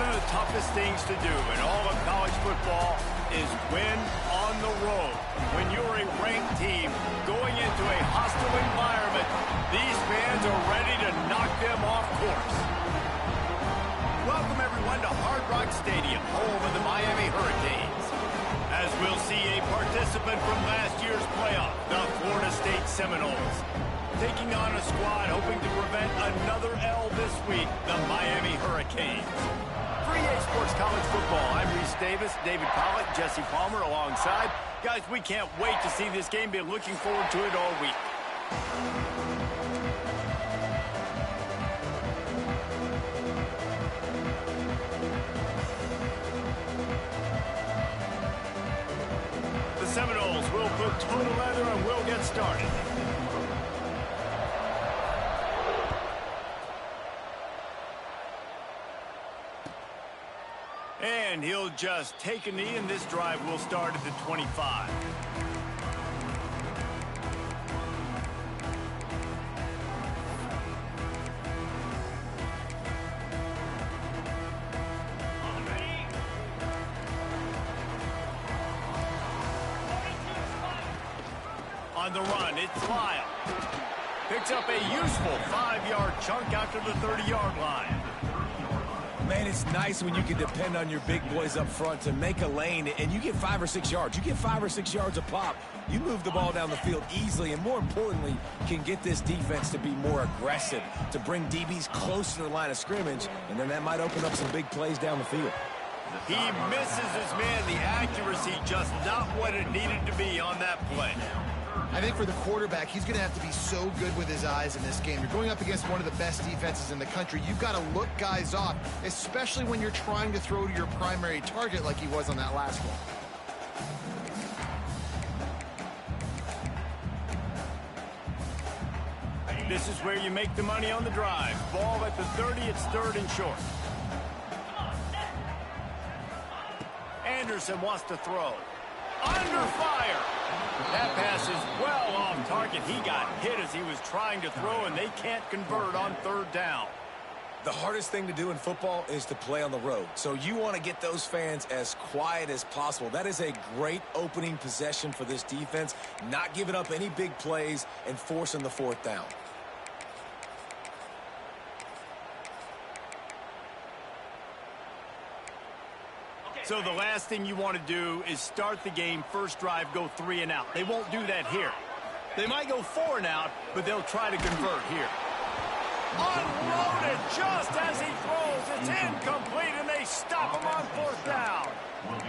of the toughest things to do in all of college football is win on the road. When you're a ranked team going into a hostile environment, these fans are ready to knock them off course. Welcome, everyone, to Hard Rock Stadium, home of the Miami Hurricanes. As we'll see a participant from last year's playoff, the Florida State Seminoles, taking on a squad hoping to prevent another L this week, the Miami Hurricanes. For EA Sports College Football, I'm Reese Davis, David Pollack, Jesse Palmer alongside. Guys, we can't wait to see this game. Been looking forward to it all week. The Seminoles will put total leather and we'll get started. And he'll just take a knee, and this drive will start at the 25. On the run, it's Lyle. Picks up a useful 5-yard chunk after the 30-yard line. Man, it's nice when you can depend on your big boys up front to make a lane, and you get 5 or 6 yards. You get 5 or 6 yards a pop. You move the ball down the field easily, and more importantly, can get this defense to be more aggressive, to bring DBs close to the line of scrimmage, and then that might open up some big plays down the field. He misses his man. The accuracy just not what it needed to be on that play. I think for the quarterback, he's going to have to be so good with his eyes in this game. You're going up against one of the best defenses in the country. You've got to look guys off, especially when you're trying to throw to your primary target like he was on that last one. This is where you make the money on the drive. Ball at the 30, it's 3rd and short. Anderson wants to throw. Under fire. That pass is well off target. He got hit as he was trying to throw, and they can't convert on 3rd down. The hardest thing to do in football is to play on the road. So you want to get those fans as quiet as possible. That is a great opening possession for this defense, not giving up any big plays and forcing the 4th down. So the last thing you want to do is start the game, first drive, go 3 and out. They won't do that here. They might go 4 and out, but they'll try to convert here. Unloaded just as he throws. It's incomplete, and they stop him on 4th down.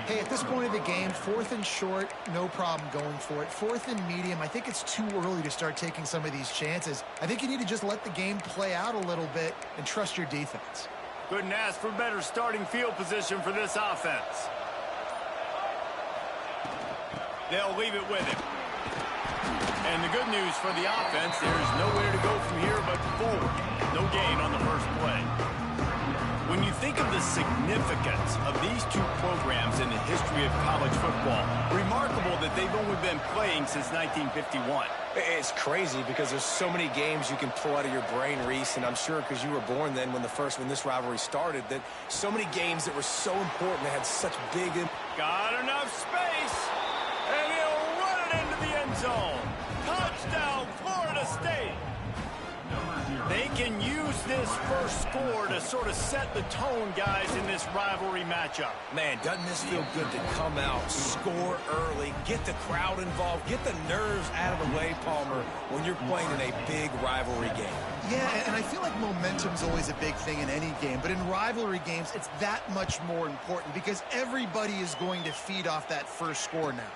Hey, at this point of the game, 4th and short, no problem going for it. 4th and medium, I think it's too early to start taking some of these chances. I think you need to just let the game play out a little bit and trust your defense. Couldn't ask for better starting field position for this offense. They'll leave it with him. And the good news for the offense, there's nowhere to go from here but forward. No gain on the first play. When you think of the significance of these two programs in the history of college football, remarkable that they've only been playing since 1951. It's crazy because there's so many games you can pull out of your brain, Reese, and I'm sure because you were born then when this rivalry started, that so many games that were so important, they had such big... Got enough space, and he'll run it into the end zone. Touchdown, Florida State. They can use this first score to sort of set the tone, guys, in this rivalry matchup. Man, doesn't this feel good to come out, score early, get the crowd involved, get the nerves out of the way, Palmer, when you're playing in a big rivalry game? Yeah, and I feel like momentum's always a big thing in any game, but in rivalry games, it's that much more important because everybody is going to feed off that first score now.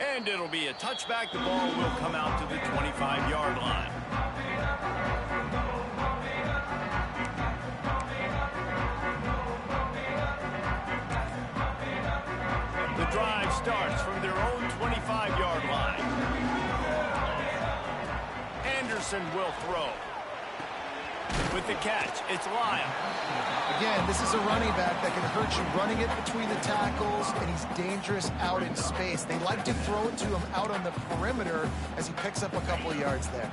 And it'll be a touchback. The ball will come out to the 25-yard line. The drive starts from their own 25-yard line. Anderson will throw. With the catch, it's Lyle. Again, this is a running back that can hurt you running it between the tackles, and he's dangerous out in space. They like to throw it to him out on the perimeter as he picks up a couple of yards there.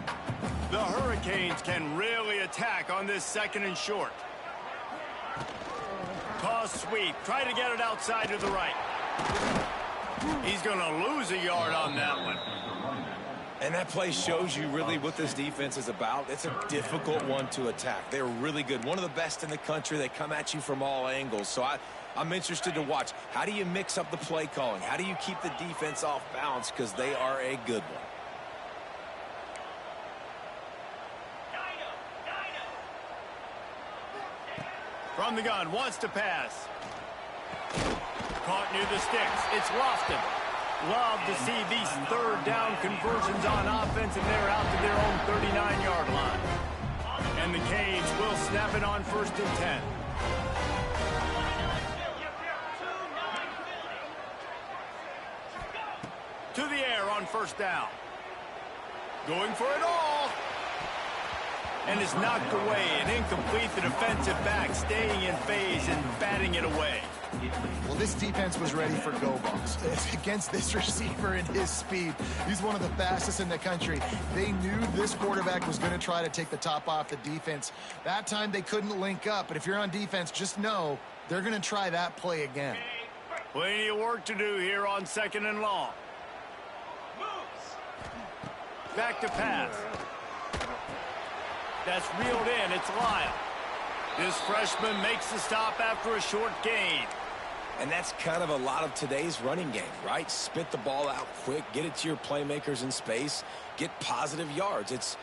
The Hurricanes can really attack on this 2nd and short. Cause sweep. Try to get it outside to the right. He's going to lose a yard on that one. And that play shows you really what this defense is about. It's a difficult one to attack. They're really good. One of the best in the country. They come at you from all angles. So I'm interested to watch. How do you mix up the play calling? How do you keep the defense off balance? Because they are a good one. From the gun, wants to pass. Caught near the sticks. It's Lofton. Love to see these third down conversions on offense, and they're out to their own 39-yard line. And the Canes will snap it on 1st and 10. To the air on 1st down. Going for it all. And is knocked away and incomplete. The defensive back staying in phase and batting it away. Well, this defense was ready for go-balls. Against this receiver and his speed, he's one of the fastest in the country. They knew this quarterback was going to try to take the top off the defense. That time they couldn't link up, but if you're on defense, just know they're going to try that play again. Plenty of work to do here on 2nd and long. Back to pass. That's reeled in. It's Lyle. This freshman makes the stop after a short gain. And that's kind of a lot of today's running game, right? Spit the ball out quick, get it to your playmakers in space, get positive yards. It's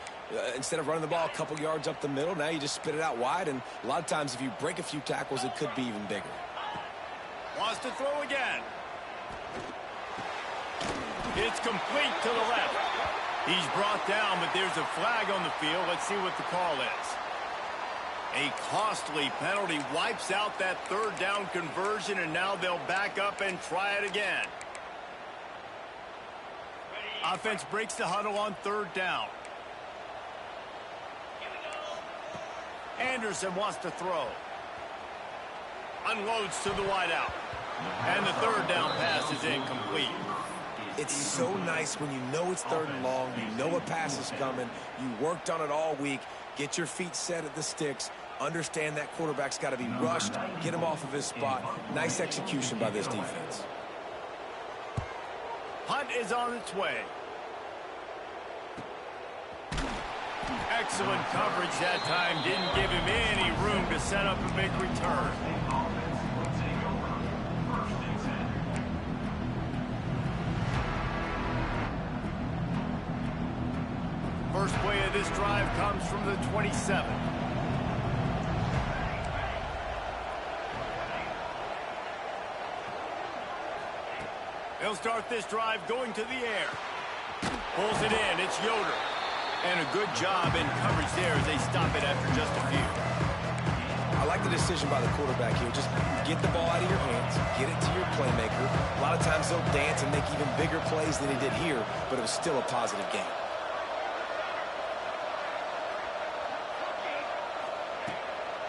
instead of running the ball a couple yards up the middle, now you just spit it out wide, and a lot of times if you break a few tackles, it could be even bigger. Wants to throw again. It's complete to the left. He's brought down, but there's a flag on the field. Let's see what the call is. A costly penalty wipes out that 3rd down conversion, and now they'll back up and try it again. Offense breaks the huddle on 3rd down. Anderson wants to throw. Unloads to the wideout. And the 3rd down pass is incomplete. It's so nice when you know it's 3rd and long, you know a pass is coming, you worked on it all week, get your feet set at the sticks, understand that quarterback's got to be rushed, get him off of his spot. Nice execution by this defense. Hunt is on its way. Excellent coverage that time. Didn't give him any room to set up a big return. First play of this drive comes from the 27. They'll start this drive going to the air. Pulls it in. It's Yoder. And a good job in coverage there as they stop it after just a few. I like the decision by the quarterback here. Just get the ball out of your hands, get it to your playmaker. A lot of times they'll dance and make even bigger plays than he did here, but it was still a positive game.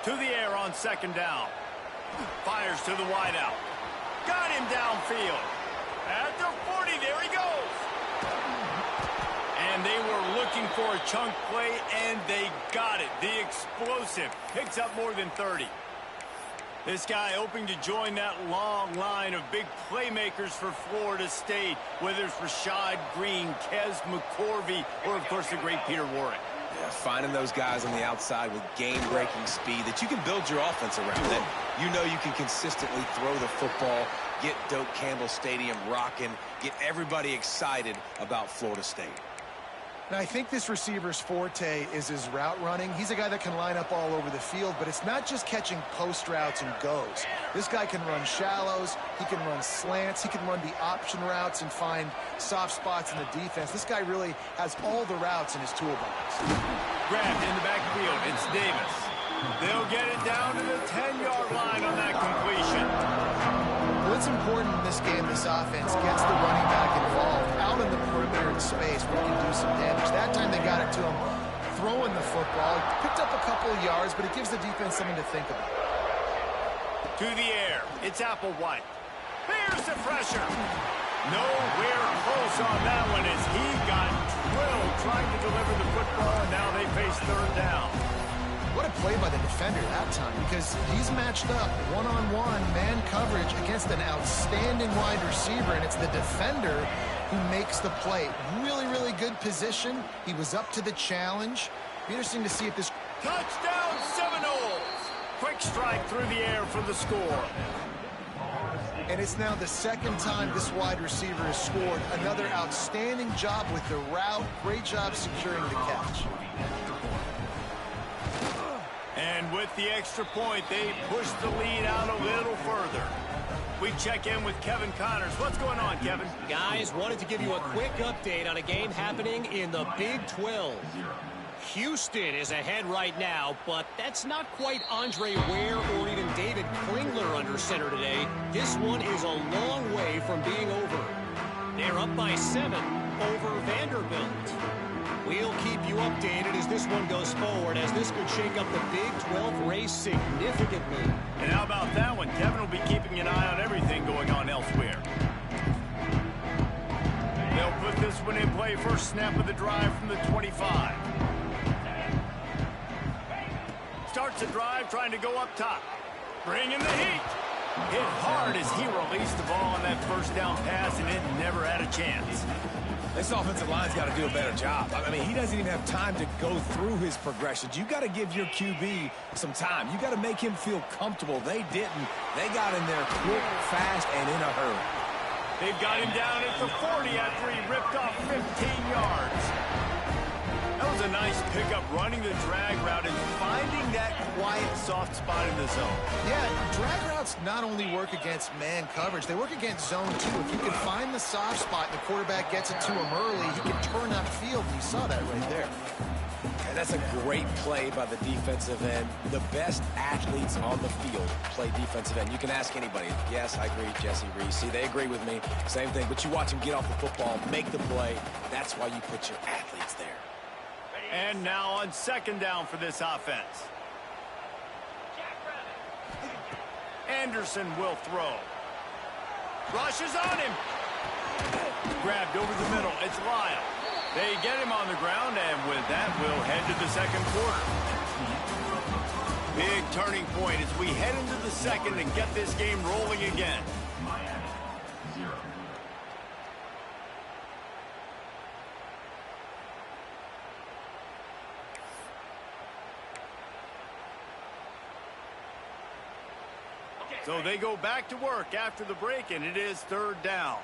To the air on 2nd down. Fires to the wideout. Got him downfield. At the 40, there he goes. And they were looking for a chunk play, and they got it. The explosive picks up more than 30. This guy hoping to join that long line of big playmakers for Florida State, whether it's Rashad Green, Kez McCorvey, or, of course, the great Peter Warrick. Yeah, finding those guys on the outside with game-breaking speed that you can build your offense around, that you know you can consistently throw the football, get Doak Campbell Stadium rocking, get everybody excited about Florida State. Now, I think this receiver's forte is his route running. He's a guy that can line up all over the field, but it's not just catching post routes and goes. This guy can run shallows, he can run slants, he can run the option routes and find soft spots in the defense. This guy really has all the routes in his toolbox. Grabbed in the backfield, it's Davis. They'll get it down to the 10-yard line on that completion. Well, it's important in this game, this offense gets the running back involved out in the perimeter in space where he can do some damage. That time they got it to him throwing the football. He picked up a couple of yards, but it gives the defense something to think about. To the air, it's Applewhite. Here's the pressure. Nowhere close on that one as he got drilled trying to deliver the football, and now they face 3rd down. What a play by the defender that time, because he's matched up one-on-one man coverage against an outstanding wide receiver, and it's the defender who makes the play. Really, really good position. He was up to the challenge. Be interesting to see if this... Touchdown Seminoles! Quick strike through the air for the score. And it's now the second time this wide receiver has scored. Another outstanding job with the route. Great job securing the catch. And with the extra point, they push the lead out a little further. We check in with Kevin Connors. What's going on, Kevin? Guys, wanted to give you a quick update on a game happening in the Big 12. Houston is ahead right now, but that's not quite Andre Ware or even David Klingler under center today. This one is a long way from being over. They're up by 7 over Vanderbilt. We'll keep you updated as this one goes forward, as this could shake up the Big 12 race significantly. And how about that one? Kevin will be keeping an eye on everything going on elsewhere. They'll put this one in play. First snap of the drive from the 25. Starts the drive, trying to go up top. Bring in the heat. Hit hard as he released the ball on that first down pass, and it never had a chance. This offensive line's got to do a better job. I mean, he doesn't even have time to go through his progressions. You got to give your QB some time. You got to make him feel comfortable. They didn't. They got in there quick, fast, and in a hurry. They've got him down at the 40 after he ripped off 15 yards. That was a nice pickup, running the drag route and finding that quiet, soft spot in the zone. Yeah, drag routes not only work against man coverage, they work against zone too. If you can find the soft spot and the quarterback gets it to him early, he can turn upfield, and you saw that right there. And that's a great play by the defensive end. The best athletes on the field play defensive end. You can ask anybody. Yes, I agree, Jesse Reese. See, they agree with me. Same thing. But you watch him get off the football, make the play. That's why you put your athletes there. And now on second down for this offense. Anderson will throw. Rushes on him. Grabbed over the middle. It's Lyle. They get him on the ground, and with that, we'll head to the second quarter. Big turning point as we head into the second and get this game rolling again. So they go back to work after the break, and it is third down.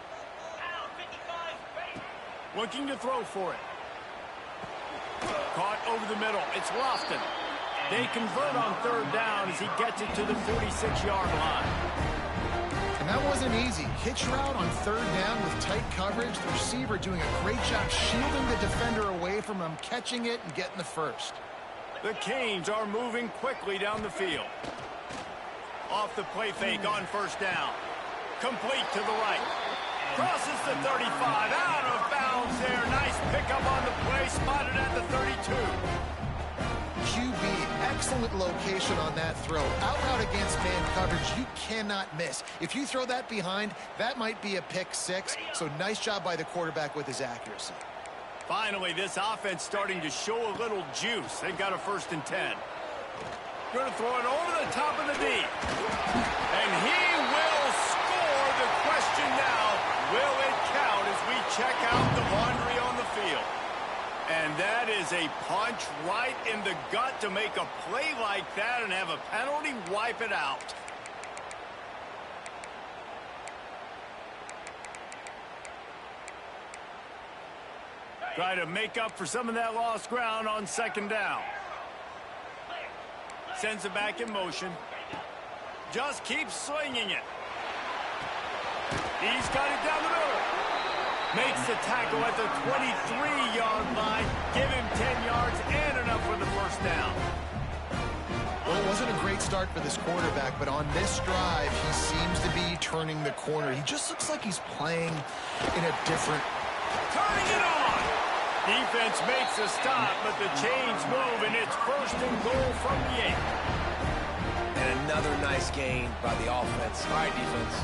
Looking to throw for it. Caught over the middle. It's Lofton. They convert on third down as he gets it to the 46-yard line. And that wasn't easy. Hitch route on third down with tight coverage. The receiver doing a great job shielding the defender away from him, catching it and getting the first. The Canes are moving quickly down the field. Off the play fake on first down. Complete to the right. Crosses the 35. Out of bounds there. Nice pickup on the play. Spotted at the 32. QB, excellent location on that throw. Out route against man coverage, you cannot miss. If you throw that behind, that might be a pick six. So nice job by the quarterback with his accuracy. Finally, this offense starting to show a little juice. They've got a 1st and 10. Going to throw it over the top of the D. And he will score. The question now, will it count as we check out the laundry on the field? And that is a punch right in the gut to make a play like that and have a penalty wipe it out. Try to make up for some of that lost ground on second down. Sends it back in motion. Just keeps swinging it. He's got it down the middle. Makes the tackle at the 23-yard line. Give him 10 yards and enough for the first down. Well, it wasn't a great start for this quarterback, but on this drive, he seems to be turning the corner. He just looks like he's playing in a different... Turning it on! Defense makes a stop, but the chains move, and it's 1st and goal from the 8. And another nice gain by the offense. All right, defense.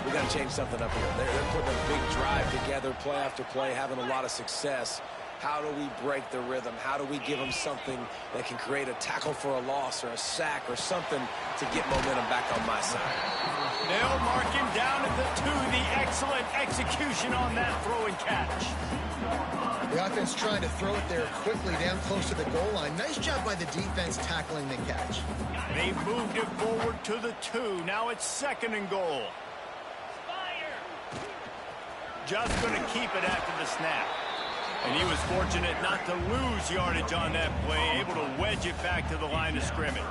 We got to change something up here. They're putting a big drive together, play after play, having a lot of success. How do we break the rhythm? How do we give them something that can create a tackle for a loss or a sack or something to get momentum back on my side? They'll mark him down at the 2. The excellent execution on that throw and catch. The offense trying to throw it there quickly down close to the goal line. Nice job by the defense tackling the catch. They moved it forward to the 2. Now it's 2nd and goal. Just going to keep it after the snap. And he was fortunate not to lose yardage on that play, able to wedge it back to the line of scrimmage.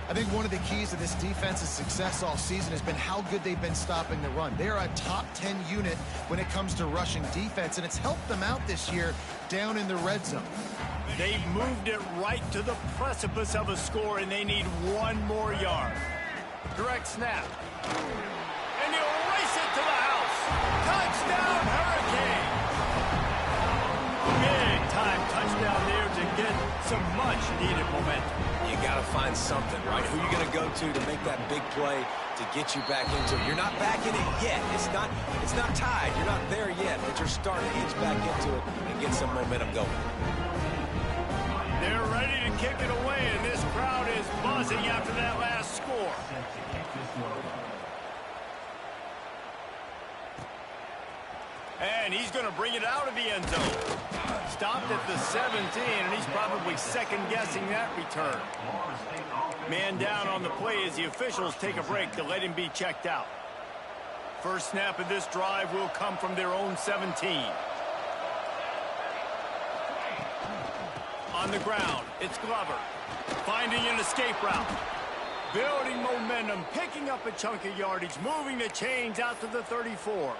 I think one of the keys to this defense's success all season has been how good they've been stopping the run. They are a top 10 unit when it comes to rushing defense, and it's helped them out this year down in the red zone. They've moved it right to the precipice of a score, and they need 1 more yard. Direct snap. And he'll race it to the house. Touchdown, Hurricane! Big-time touchdown there to get some much-needed momentum. You got to find something, right? Who you going to go to make that big play to get you back into it? You're not back in it yet. It's not tied. You're not there yet, but you're starting to inch back into it and get some momentum going. They're ready to kick it away, and this crowd is buzzing after that last score. And he's going to bring it out of the end zone. Stopped at the 17, and he's probably second-guessing that return. Man down on the play as the officials take a break to let him be checked out. First snap of this drive will come from their own 17. On the ground, it's Glover. Finding an escape route. Building momentum, picking up a chunk of yardage, moving the chains out to the 34.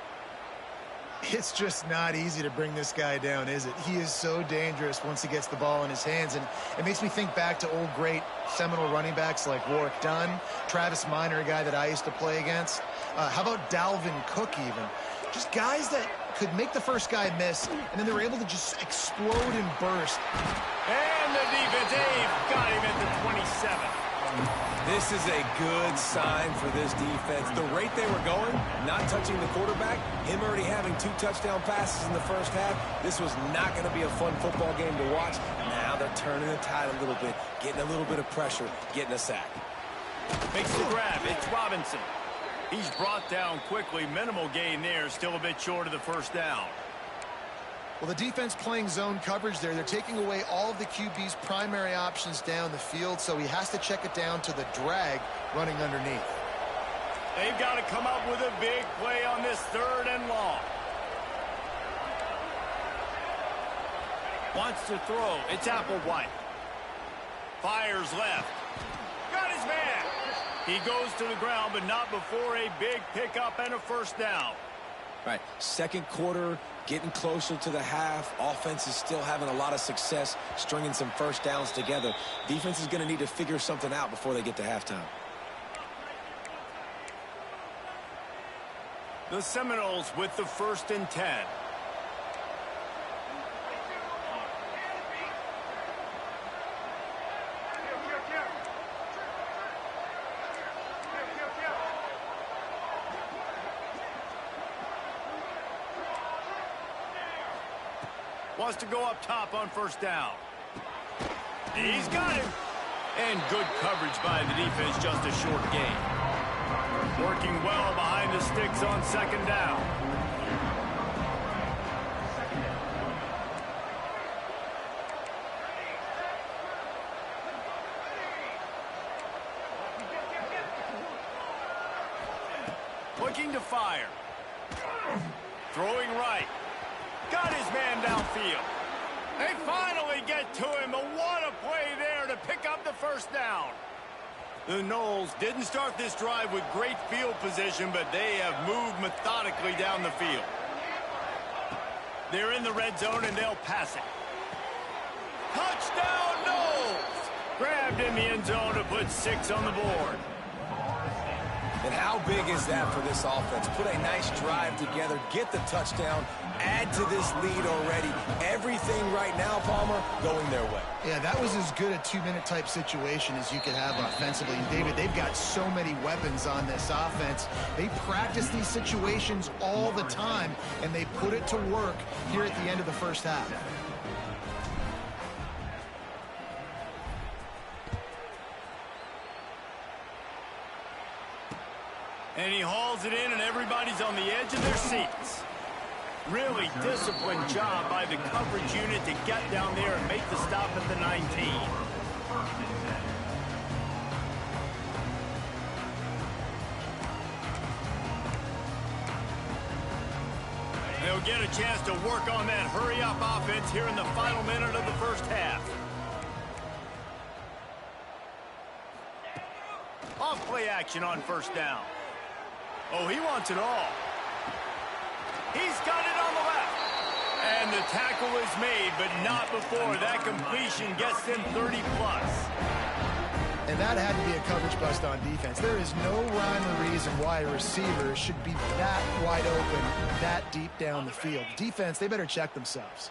It's just not easy to bring this guy down, is it? He is so dangerous once he gets the ball in his hands, and it makes me think back to old great Seminole running backs like Warwick Dunn, Travis Minor, a guy that I used to play against. How about Dalvin Cook even? Just guys that could make the first guy miss, and then they were able to just explode and burst. And the defense, they've got him at the 27. This is a good sign for this defense. The rate they were going, not touching the quarterback, him already having 2 touchdown passes in the first half, this was not going to be a fun football game to watch. Now they're turning the tide a little bit, getting a little bit of pressure, getting a sack. Makes the grab. It's Robinson. He's brought down quickly. Minimal gain there, still a bit short of the first down. Well, the defense playing zone coverage there. They're taking away all of the QB's primary options down the field, so he has to check it down to the drag running underneath. They've got to come up with a big play on this 3rd and long. Wants to throw. It's Applewhite. Fires left. Got his man. He goes to the ground, but not before a big pickup and a first down. Right, second quarter, getting closer to the half. Offense is still having a lot of success stringing some first downs together. Defense is going to need to figure something out before they get to halftime. The Seminoles with the 1st and 10. Wants to go up top on first down. He's got him. And good coverage by the defense, just a short gain. Working well behind the sticks on 2nd down. Looking to fire. Throwing right. Got his man downfield. They finally get to him, but what a play there to pick up the first down. The Noles didn't start this drive with great field position, but they have moved methodically down the field. They're in the red zone, and they'll pass it. Touchdown, Noles! Grabbed in the end zone to put 6 on the board. And how big is that for this offense? Put a nice drive together, get the touchdown, add to this lead already. Everything right now, Palmer, going their way. Yeah, that was as good a two-minute type situation as you could have offensively. And David, they've got so many weapons on this offense. They practice these situations all the time, and they put it to work here at the end of the first half. And he hauls it in, and everybody's on the edge of their seats. Really disciplined job by the coverage unit to get down there and make the stop at the 19. They'll get a chance to work on that hurry-up offense here in the final minute of the first half. Off-play action on first down. Oh, he wants it all. He's got it on the left. And the tackle is made, but not before that completion gets them 30-plus. And that had to be a coverage bust on defense. There is no rhyme or reason why a receiver should be that wide open, that deep down the field. Defense, they better check themselves.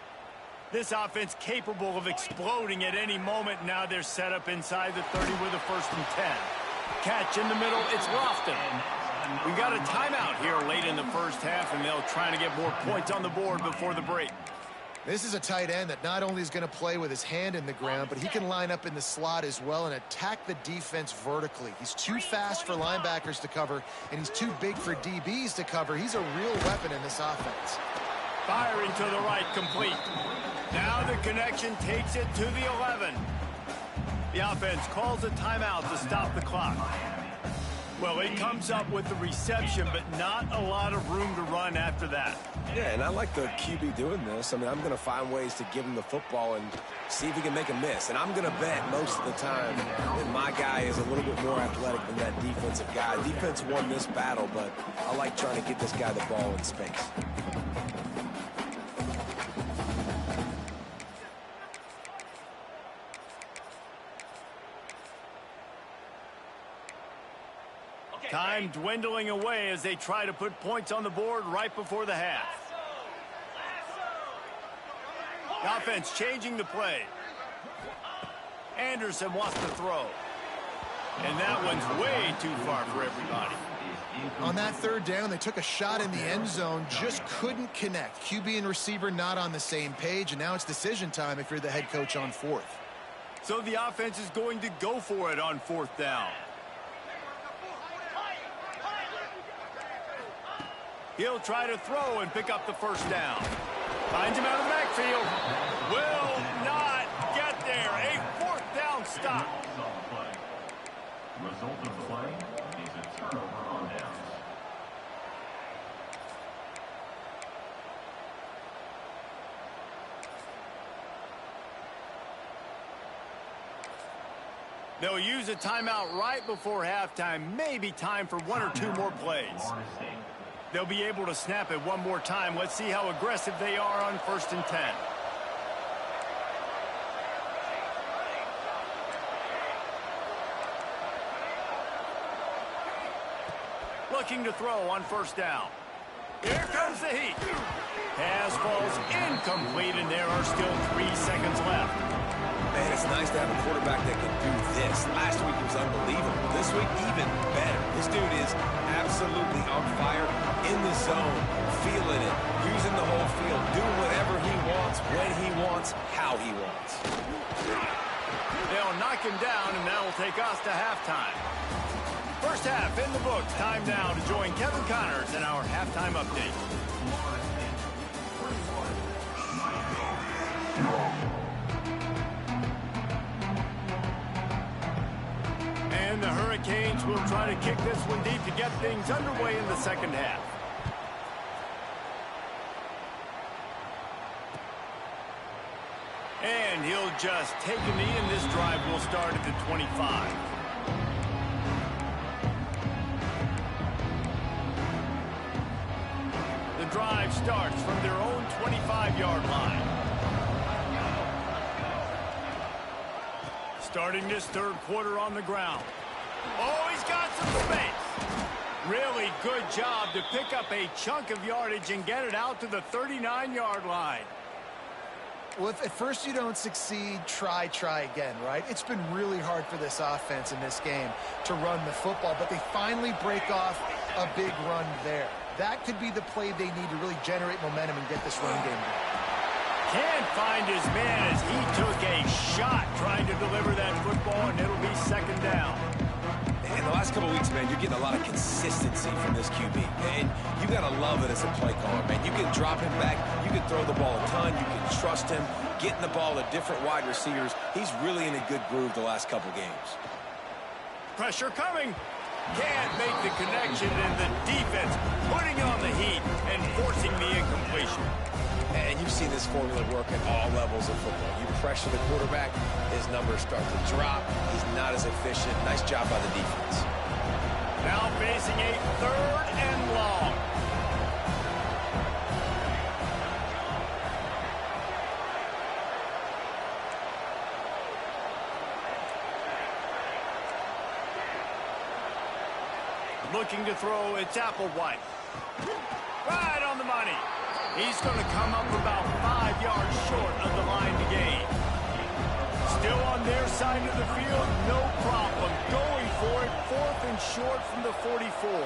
This offense capable of exploding at any moment. Now they're set up inside the 30 with a 1st and 10. Catch in the middle, it's Lofton. We got a timeout here late in the first half, and they'll try to get more points on the board before the break. This is a tight end that not only is going to play with his hand in the ground, but he can line up in the slot as well and attack the defense vertically. He's too fast for linebackers to cover, and he's too big for DBs to cover. He's a real weapon in this offense. Firing to the right, complete. Now the connection takes it to the 11. The offense calls a timeout to stop the clock. Well, it comes up with the reception, but not a lot of room to run after that. Yeah, and I like the QB doing this. I mean, I'm going to find ways to give him the football and see if he can make a miss. And I'm going to bet most of the time that my guy is a little bit more athletic than that defensive guy. Defense won this battle, but I like trying to get this guy the ball in space. Time dwindling away as they try to put points on the board right before the half. The offense changing the play. Anderson wants to throw. And that one's way too far for everybody. On that third down, they took a shot in the end zone, just couldn't connect. QB and receiver not on the same page, and now it's decision time if you're the head coach on 4th. So the offense is going to go for it on 4th down. He'll try to throw and pick up the first down. Finds him out of the backfield. Will not get there. A 4th down stop. Result of play is a turnover on downs. They'll use a timeout right before halftime. Maybe time for 1 or 2 more plays. They'll be able to snap it one more time. Let's see how aggressive they are on 1st and 10. Looking to throw on 1st down. Here comes the heat. Pass falls incomplete, and there are still 3 seconds left. Man, it's nice to have a quarterback that can do this. Last week was unbelievable. This week, even better. This dude is absolutely on fire, in the zone, feeling it, using the whole field, doing whatever he wants, when he wants, how he wants. They'll knock him down, and that will take us to halftime. First half in the books. Time now to join Kevin Connors in our halftime update. And the Hurricanes will try to kick this one deep to get things underway in the second half. And he'll just take a knee, and this drive will start at the 25. The drive starts from their own 25-yard line. Starting this third quarter on the ground. Oh, he's got some space. Really good job to pick up a chunk of yardage and get it out to the 39-yard line. Well, if at first you don't succeed, try again, right? It's been really hard for this offense in this game to run the football, but they finally break off a big run there. That could be the play they need to really generate momentum and get this run game going. Can't find his man as he took a shot trying to deliver that football, and it'll be second down. In the last couple of weeks, man, you're getting a lot of consistency from this QB. And you got to love it as a play caller, man. You can drop him back. You can throw the ball a ton. You can trust him, getting the ball to different wide receivers. He's really in a good groove the last couple games. Pressure coming. Can't make the connection, and the defense putting on the heat and forcing the incompletion. And you've seen this formula work at all levels of football. You pressure the quarterback, his numbers start to drop. He's not as efficient. Nice job by the defense. Now facing a 3rd and long. Looking to throw, it's Applewhite. Right on the money. He's going to come up about 5 yards short of the line to gain. Still on their side of the field, no problem. Going for it, 4th and short from the 44.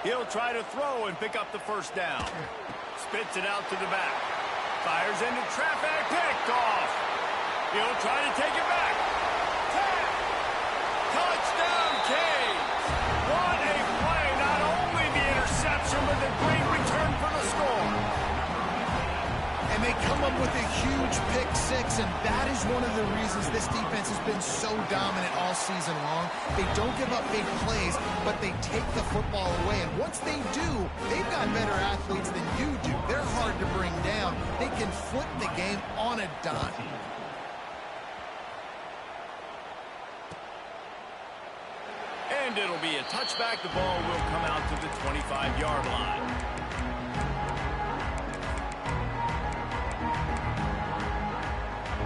He'll try to throw and pick up the first down. Spits it out to the back. Fires into traffic, picked off. He'll try to take it back. Touchdown, Canes! What a play! Not only the interception, but the great return for the score. And they come up with a huge pick six, and that is one of the reasons this defense has been so dominant all season long. They don't give up big plays, but they take the football away. And once they do, they've got better athletes than you do. They're hard to bring down. They can flip the game on a dime. And it'll be a touchback. The ball will come out to the 25-yard line.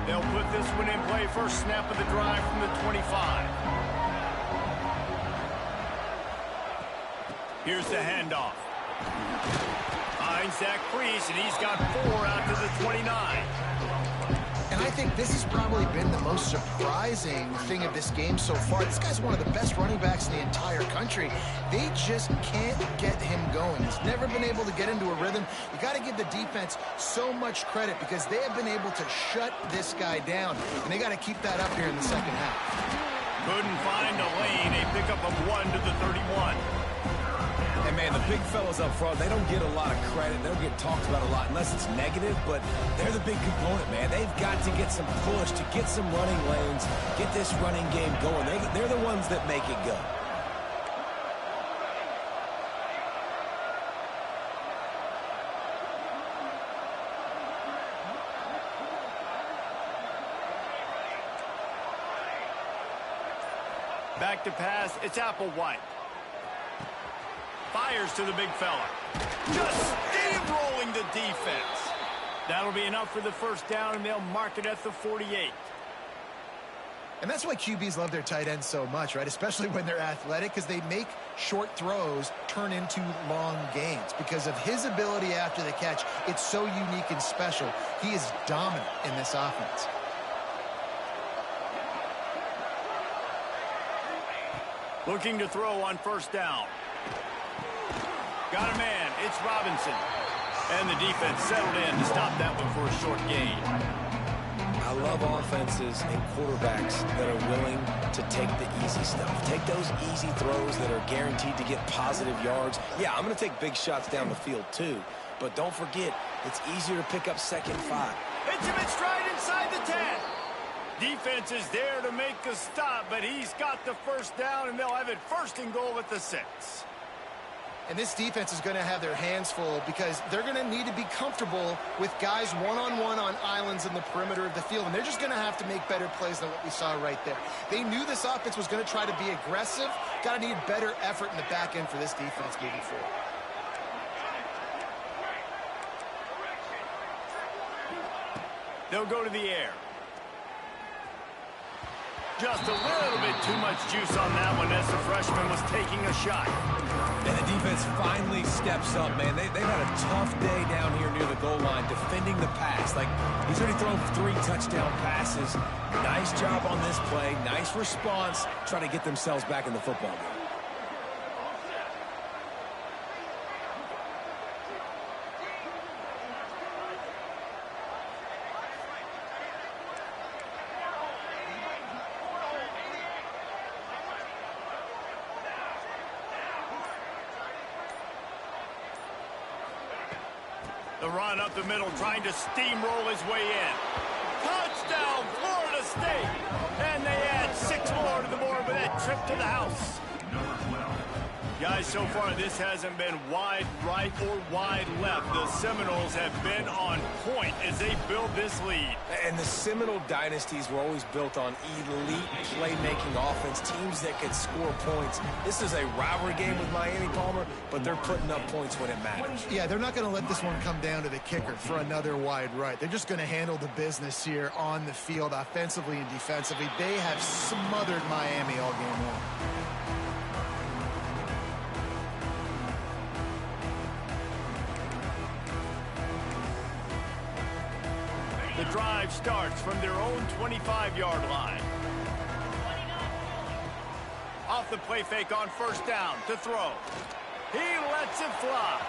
They'll put this one in play. First snap of the drive from the 25. Here's the handoff. Finds that crease, and he's got 4 out to the 29. And I think this has probably been the most surprising thing of this game so far. This guy's one of the best running backs in the entire country. They just can't get him going. He's never been able to get into a rhythm. You got to give the defense so much credit because they have been able to shut this guy down. And they got to keep that up here in the second half. Couldn't find a lane. A pickup of 1 to the 31. And, man, the big fellas up front, they don't get a lot of credit. They don't get talked about a lot unless it's negative, but they're the big component, man. They've got to get some push, to get some running lanes, get this running game going. They're the ones that make it go. Back to pass, it's Applewhite. Fires to the big fella. Just steamrolling the defense. That'll be enough for the first down, and they'll mark it at the 48. And that's why QBs love their tight ends so much, right? Especially when they're athletic, because they make short throws turn into long gains. Because of his ability after the catch, it's so unique and special. He is dominant in this offense. Looking to throw on first down. Got a man. It's Robinson. And the defense settled in to stop that one for a short gain. I love offenses and quarterbacks that are willing to take the easy stuff. Take those easy throws that are guaranteed to get positive yards. Yeah, I'm going to take big shots down the field too. But don't forget, it's easier to pick up 2nd and 5. Hits him in stride inside the 10. Defense is there to make a stop, but he's got the first down, and they'll have it 1st and goal at the 6. And this defense is going to have their hands full because they're going to need to be comfortable with guys one-on-one on islands in the perimeter of the field. And they're just going to have to make better plays than what we saw right there. They knew this offense was going to try to be aggressive. Got to need better effort in the back end for this defense moving forward. They'll go to the air. Just a little bit too much juice on that one as the freshman was taking a shot. And the defense finally steps up, man. They've had a tough day down here near the goal line defending the pass. Like, he's already thrown 3 touchdown passes. Nice job on this play. Nice response, trying to get themselves back in the football game. The run up the middle, trying to steamroll his way in. Touchdown, Florida State! And they add 6 more to the board with that trip to the house. Guys, so far this hasn't been wide right or wide left. The Seminoles have been on point as they build this lead. And the Seminole dynasties were always built on elite playmaking offense, teams that could score points. This is a rivalry game with Miami, Palmer, but they're putting up points when it matters. Yeah, they're not going to let this one come down to the kicker for another wide right. They're just going to handle the business here on the field, offensively and defensively. They have smothered Miami all game long. The drive starts from their own 25-yard line. Off the play fake on first down to throw. He lets it fly.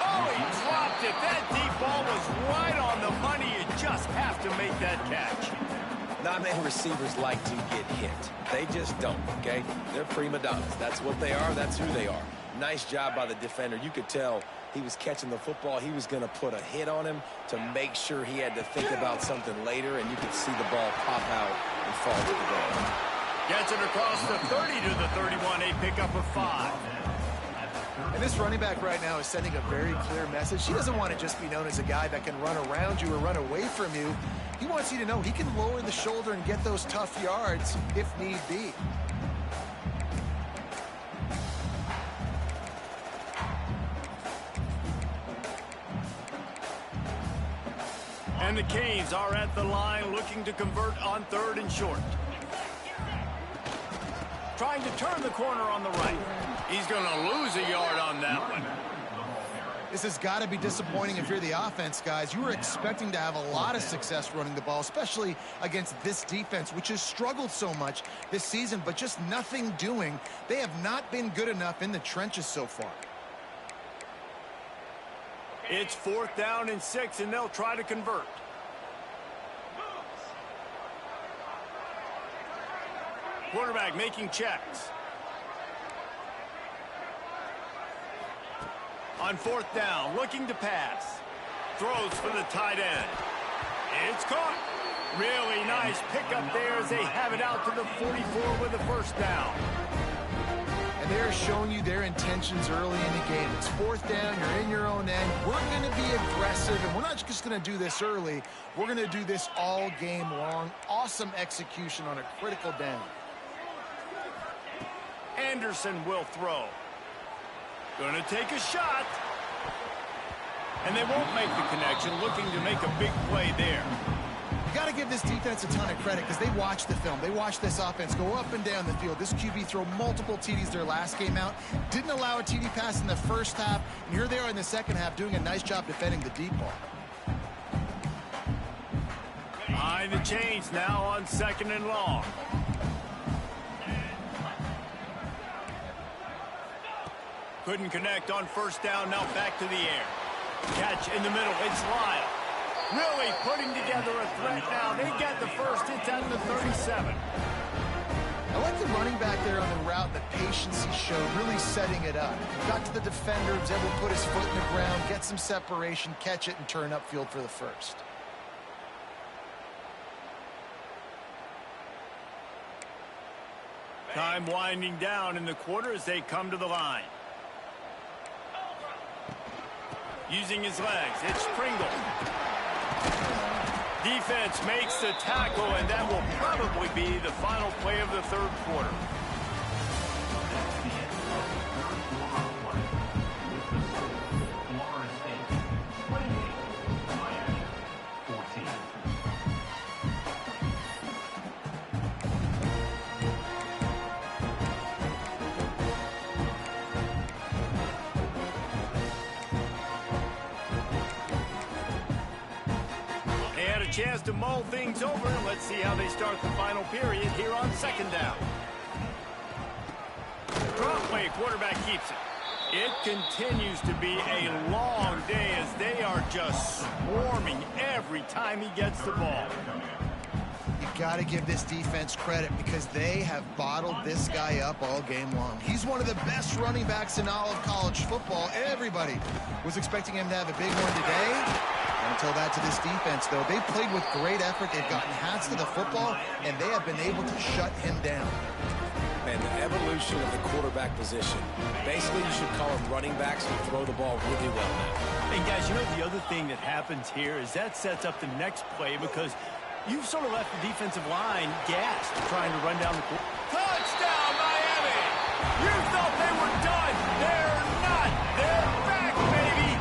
Oh, he dropped it. That deep ball was right on the money. You just have to make that catch. Not many receivers like to get hit. They just don't, okay? They're prima donnas. That's what they are. That's who they are. Nice job by the defender. You could tell he was catching the football. He was going to put a hit on him to make sure he had to think about something later, and you could see the ball pop out and fall to the ground. Gets it across the 30 to the 31, a pickup of 5. And this running back right now is sending a very clear message. He doesn't want to just be known as a guy that can run around you or run away from you. He wants you to know he can lower the shoulder and get those tough yards if need be. And the Canes are at the line looking to convert on 3rd and short. Trying to turn the corner on the right. He's going to lose a yard on that one. This has got to be disappointing if you're the offense, guys. You were expecting to have a lot of success running the ball, especially against this defense, which has struggled so much this season, but just nothing doing. They have not been good enough in the trenches so far. It's 4th down and 6, and they'll try to convert. Quarterback making checks. On 4th down, looking to pass. Throws for the tight end. It's caught. Really nice pickup there as they have it out to the 44 with the first down. And they're showing you their intentions early in the game. It's 4th down, you're in your own end. We're going to be aggressive, and we're not just going to do this early. We're going to do this all game long. Awesome execution on a critical down. Anderson will throw. Going to take a shot. And they won't make the connection, looking to make a big play there. You got to give this defense a ton of credit because they watched the film. They watched this offense go up and down the field. This QB throw multiple TDs their last game out. Didn't allow a TD pass in the first half. And here they are in the second half doing a nice job defending the deep ball. Behind the chains now on 2nd and long. Couldn't connect on first down, now back to the air. Catch in the middle, it's Lyle. Really putting together a threat now. They get the first, it's at the 37. I like the running back there on the route, the patience he showed, really setting it up. Got to the defender, was able to put his foot in the ground, get some separation, catch it, and turn upfield for the first. Time winding down in the quarter as they come to the line. Using his legs, it's Pringle. Defense makes the tackle, and that will probably be the final play of the 3rd quarter. chance to mull things over. Let's see how they start the final period here on second down. Drop play, quarterback keeps it. It continues to be a long day as they are just swarming every time he gets the ball. You got to give this defense credit because they have bottled this guy up all game long. He's one of the best running backs in all of college football. Everybody was expecting him to have a big one today. Until that to this defense, though. They played with great effort. They've gotten hats to the football, and they have been able to shut him down. Man, the evolution of the quarterback position. Basically, you should call them running backs who throw the ball really well now. And, guys, you know the other thing that happens here is that sets up the next play because you've sort of left the defensive line gassed trying to run down the court. Touchdown, Miami! You thought they were done. They're not. They're back, baby!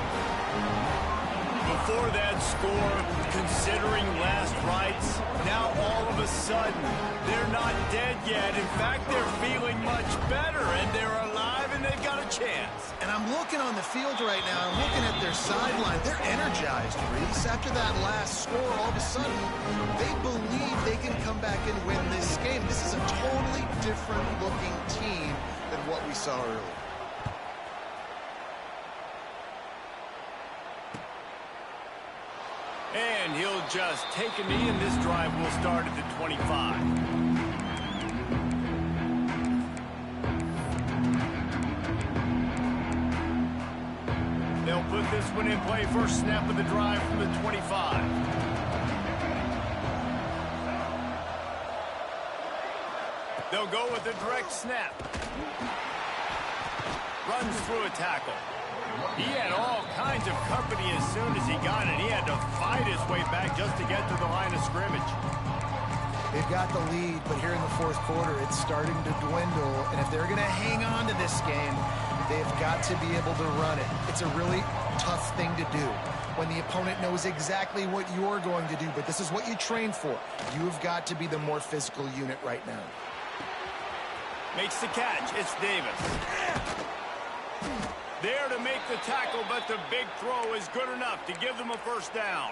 Before that score, considering last rites, now all of a sudden, they're not dead yet. In fact, they're feeling much better, and they're alive, and they've got a chance. And I'm looking on the field right now. I'm looking at their sideline. They're energized, Reese. After that last score, all of a sudden, they believe they can come back and win this game. This is a totally different-looking team than what we saw earlier. And he'll just take a knee, and this drive will start at the 25. They'll put this one in play. First snap of the drive from the 25. They'll go with a direct snap. Runs through a tackle. He had all kinds of company as soon as he got it. He had to fight his way back just to get to the line of scrimmage. They've got the lead, but here in the fourth quarter, it's starting to dwindle. And if they're going to hang on to this game, they've got to be able to run it. It's a really tough thing to do when the opponent knows exactly what you're going to do, but this is what you train for. You've got to be the more physical unit right now. Makes the catch. It's Davis. There to make the tackle, but the big throw is good enough to give them a first down.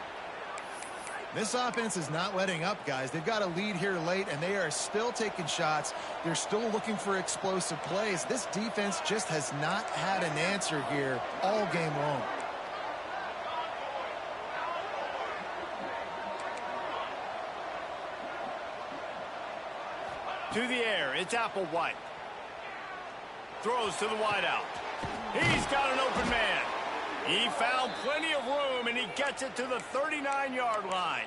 This offense is not letting up, guys. They've got a lead here late, and they are still taking shots. They're still looking for explosive plays. This defense just has not had an answer here all game long. To the air, it's Applewhite. Throws to the wideout. He's got an open man. He found plenty of room, and he gets it to the 39-yard line.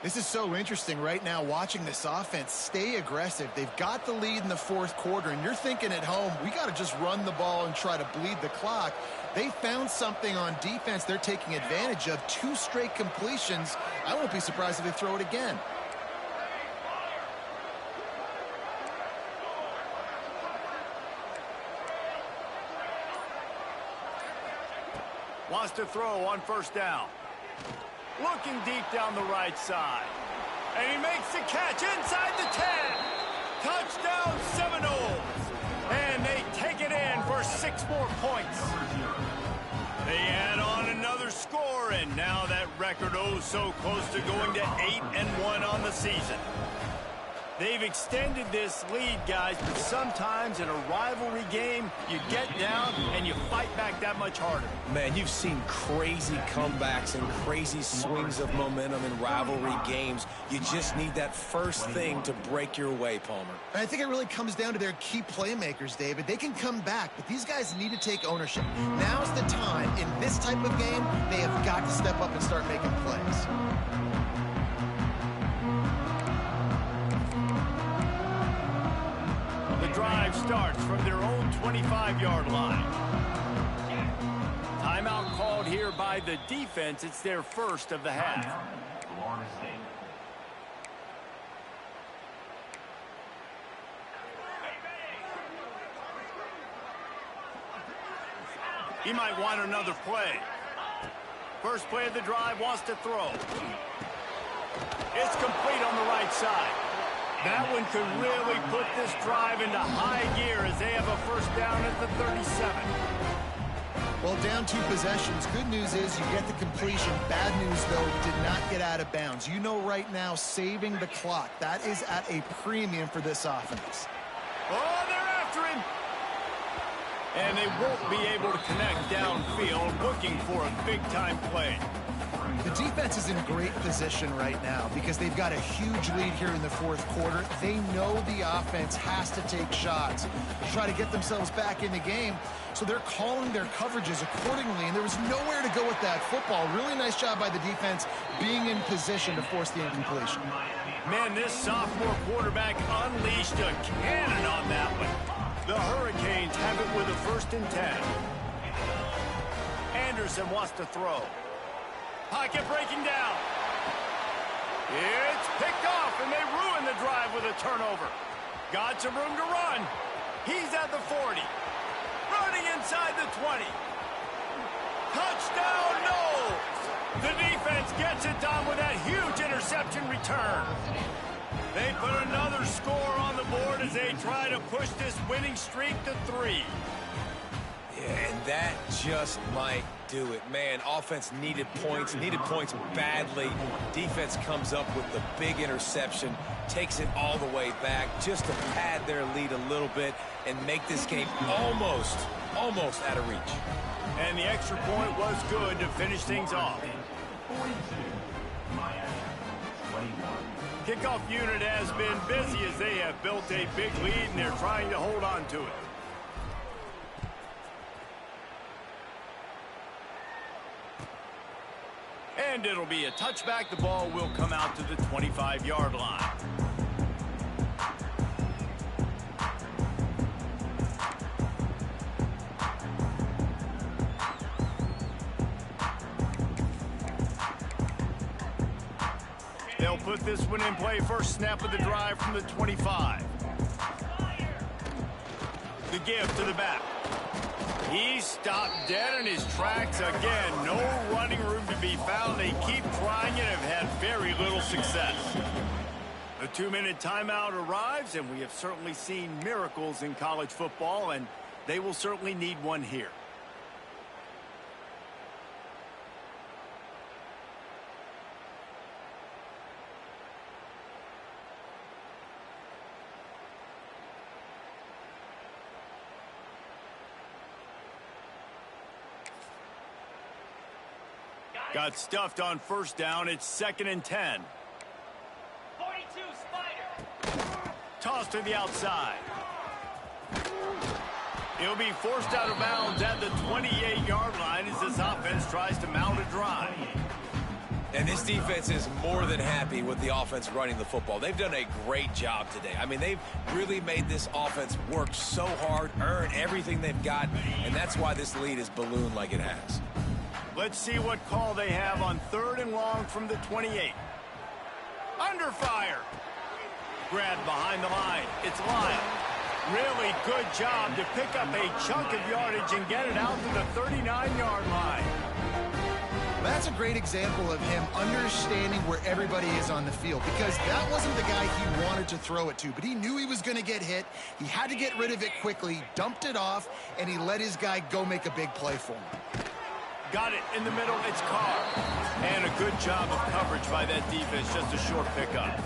This is so interesting right now, watching this offense stay aggressive. They've got the lead in the fourth quarter, and you're thinking at home, we got to just run the ball and try to bleed the clock. They found something on defense they're taking advantage of. 2 straight completions. I won't be surprised if they throw it again. Wants to throw on first down. Looking deep down the right side. And he makes the catch inside the 10. Touchdown Seminoles. And they take it in for 6 more points. They add on another score, and now that record so close to going to 8-1 on the season. They've extended this lead, guys, but sometimes in a rivalry game, you get down and you fight back that much harder. Man, you've seen crazy comebacks and crazy swings of momentum in rivalry games. You just need that first thing to break your way, Palmer. I think it really comes down to their key playmakers, David. They can come back, but these guys need to take ownership. Now's the time. In this type of game, they have got to step up and start making plays. Drive starts from their own 25-yard line. Timeout called here by the defense. It's their first of the half. He might want another play. First play of the drive, wants to throw. It's complete on the right side. That one could really put this drive into high gear as they have a first down at the 37. Well, down 2 possessions. Good news is you get the completion. Bad news, though, did not get out of bounds. You know right now, saving the clock, that is at a premium for this offense. Oh, they're after him. And they won't be able to connect downfield, looking for a big-time play. The defense is in great position right now because they've got a huge lead here in the 4th quarter. They know the offense has to take shots to try to get themselves back in the game. So they're calling their coverages accordingly, and there was nowhere to go with that football. Really nice job by the defense being in position to force the incompletion. Man, this sophomore quarterback unleashed a cannon on that one. The Hurricanes have it with a 1st and 10. Anderson wants to throw. Pocket breaking down. It's picked off, and they ruin the drive with a turnover. Got some room to run. He's at the 40. Running inside the 20. Touchdown, no! The defense gets it done with that huge interception return. They put another score on the board as they try to push this winning streak to 3. Yeah, and that just might do it. Man, offense needed points badly. Defense comes up with the big interception, takes it all the way back just to pad their lead a little bit and make this game almost out of reach. And the extra point was good to finish things off. 42, Miami, 21. Kickoff unit has been busy as they have built a big lead and they're trying to hold on to it. And it'll be a touchback. The ball will come out to the 25-yard line. They'll put this one in play. First snap of the drive from the 25. The give to the back. He stopped dead in his tracks again. No running room to be found. They keep trying it and have had very little success. The 2-minute timeout arrives, and we have certainly seen miracles in college football, and they will certainly need one here. Got stuffed on first down. It's 2nd and 10. 42 Spider. Tossed to the outside. He'll be forced out of bounds at the 28-yard line as this offense tries to mount a drive. And this defense is more than happy with the offense running the football. They've done a great job today. I mean, they've really made this offense work so hard, earn everything they've got, and that's why this lead is ballooned like it has. Let's see what call they have on 3rd and long from the 28. Under fire. Grabbed behind the line. It's Lyle. Really good job to pick up a chunk of yardage and get it out to the 39-yard line. That's a great example of him understanding where everybody is on the field, because that wasn't the guy he wanted to throw it to, but he knew he was going to get hit. He had to get rid of it quickly, dumped it off, and he let his guy go make a big play for him. Got it in the middle. It's Carr. And a good job of coverage by that defense. Just a short pickup.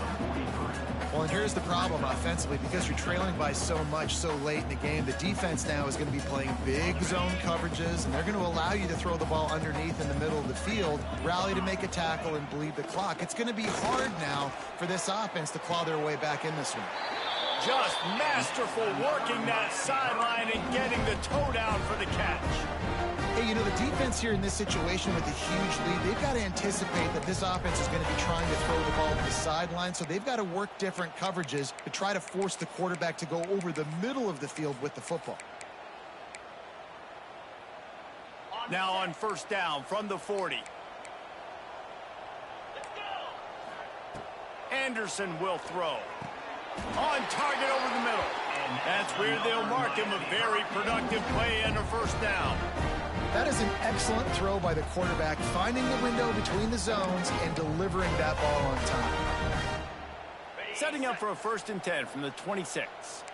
Well, and here's the problem offensively. Because you're trailing by so much so late in the game, the defense now is going to be playing big zone coverages, and they're going to allow you to throw the ball underneath in the middle of the field, rally to make a tackle, and bleed the clock. It's going to be hard now for this offense to claw their way back in this one. Just masterful working that sideline and getting the toe down for the catch. Hey, you know, the defense here in this situation with a huge lead, they've got to anticipate that this offense is going to be trying to throw the ball to the sideline, so they've got to work different coverages to try to force the quarterback to go over the middle of the field with the football. Now on first down from the 40. Anderson will throw. On target over the middle. And that's where they'll mark him a very productive play and a first down. That is an excellent throw by the quarterback, finding the window between the zones and delivering that ball on time. Setting up for a 1st and 10 from the 26.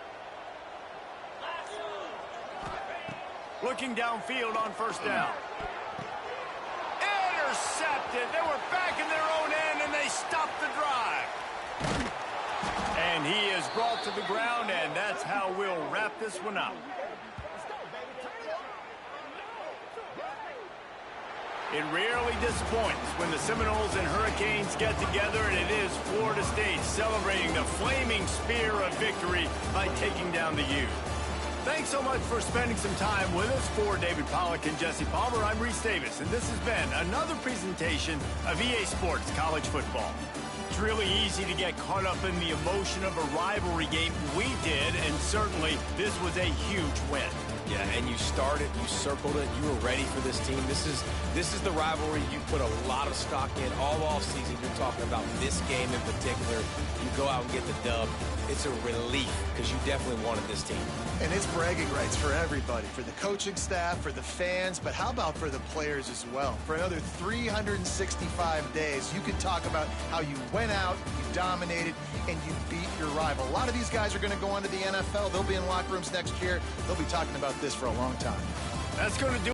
Looking downfield on first down. Intercepted. They were back in their own end, and they stopped the drive. And he is brought to the ground, and that's how we'll wrap this one up. It rarely disappoints when the Seminoles and Hurricanes get together, and it is Florida State celebrating the flaming spear of victory by taking down the U. Thanks so much for spending some time with us. For David Pollack and Jesse Palmer, I'm Reese Davis, and this has been another presentation of EA Sports College Football. It's really easy to get caught up in the emotion of a rivalry game. We did, and certainly this was a huge win. Yeah, and you started, you circled it, you were ready for this team. This is the rivalry you put a lot of stock in all offseason. You're talking about this game in particular. You go out and get the dub. It's a relief because you definitely wanted this team. And it's bragging rights for everybody, for the coaching staff, for the fans, but how about for the players as well? For another 365 days, you can talk about how you went out, you dominated, and you beat your rival. A lot of these guys are going to go on to the NFL. They'll be in locker rooms next year. They'll be talking about this for a long time. That's going to do